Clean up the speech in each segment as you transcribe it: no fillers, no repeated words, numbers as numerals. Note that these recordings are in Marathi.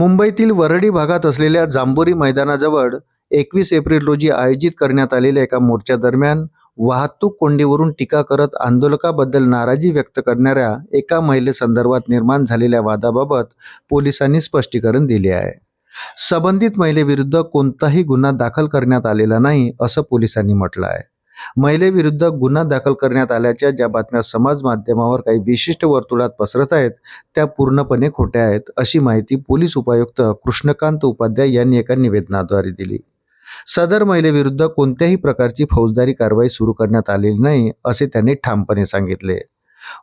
मुंबईतील वरळी भागात असलेल्या जांभोरी मैदानाजवळ 21 एप्रिल रोजी आयोजित करण्यात आलेल्या एका मोर्चादरम्यान वाहतूक कोंडीवरून टीका करत आंदोलकाबद्दल नाराजी व्यक्त करणाऱ्या एका महिलेसंदर्भात निर्माण झालेल्या वादाबाबत पोलिसांनी स्पष्टीकरण दिले आहे। संबंधित महिलेविरुद्ध कोणताही गुन्हा दाखल करण्यात आलेला नाही असं पोलिसांनी म्हटलं आहे। महिलेविरुद्ध गुन्हा दाखल करण्यात आल्याच्या ज्या बातम्या समाज माध्यमावर काही विशिष्ट वर्तुळात पसरत आहेत त्या पूर्णपणे खोट्या आहेत अशी माहिती पोलीस उपायुक्त कृष्णकांत उपाध्याय यांनी एका निवेदनाद्वारे दिली। सदर महिलेविरुद्ध कोणत्याही प्रकारची फौजदारी कारवाई सुरू करण्यात आलेली नाही असे त्यांनी ठामपणे सांगितले।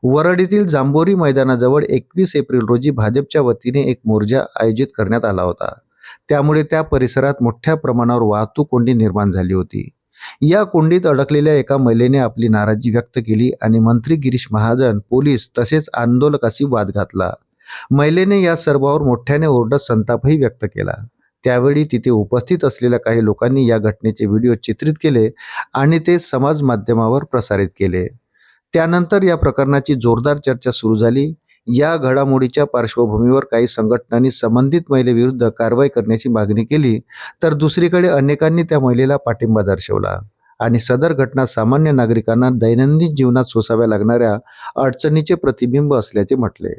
वरळीतील जांभोरी मैदानाजवळ 21 एप्रिल रोजी भाजपच्या वतीने एक मोर्चा आयोजित करण्यात आला होता। त्यामुळे त्या परिसरात मोठ्या प्रमाणावर वाहतूक कोंडी निर्माण झाली होती। या कोंडीत अडकलेल्या एका महिलेने आपली नाराजी व्यक्त केली आणि मंत्री गिरीश महाजन, पोलीस तसेच आंदोलकांशी वाद घातला। महिलेने या सर्वांवर मोठ्याने ओरडत संतापही व्यक्त केला। त्यावेळी तिथे उपस्थित असलेल्या काही लोकांनी या घटनेचे व्हिडिओ चित्रित केले आणि ते समाज माध्यमावर प्रसारित केले। त्यानंतर या प्रकरणाची जोरदार चर्चा सुरू झाली। या घडामोडीच्या पार्श्वभूमीवर काही संघटनांनी संबंधित महिलेविरुद्ध कारवाई करण्याची मागणी केली, तर दुसरीकडे अनेकांनी त्या महिलेला पाठिंबा दर्शवला आणि सदर घटना सामान्य नागरिकांना दैनंदिन जीवनात सोसाव्या लागणाऱ्या अडचणीचे प्रतिबिंब असल्याचे म्हटले।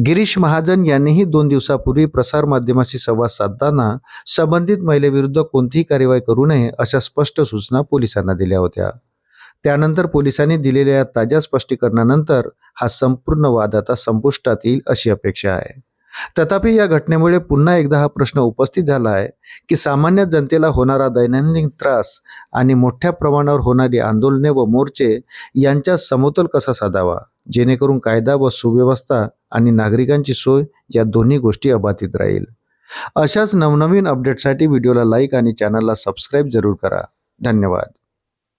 गिरीश महाजन यांनीही 2 दिवसापूर्वी प्रसारमाध्यमांशी संवाद साधताना संबंधित महिलेविरुद्ध कोणतीही कार्यवाही करू नये अशा स्पष्ट सूचना पोलिसांना दिल्या होत्या। त्यानंतर पोलिसांनी दिलेल्या ताज्या स्पष्टीकरणानंतर हा संपूर्ण वाद आता संपुष्टात येईल अशी अपेक्षा आहे। तथापि या घटनेमुळे पुन्हा एकदा हा प्रश्न उपस्थित झाला आहे की सामान्य जनतेला होणारा दैनंदिन त्रास आणि मोठ्या प्रमाणावर होणारी आंदोलने व मोर्चे यांचा समतोल कसा साधावा, जेणेकरून कायदा व सुव्यवस्था आणि नागरिकांची सोय या दोन्ही गोष्टी अबाधित राहील। अशाच नवनवीन अपडेटसाठी व्हिडिओला लाईक आणि चॅनलला सबस्क्राईब जरूर करा। धन्यवाद।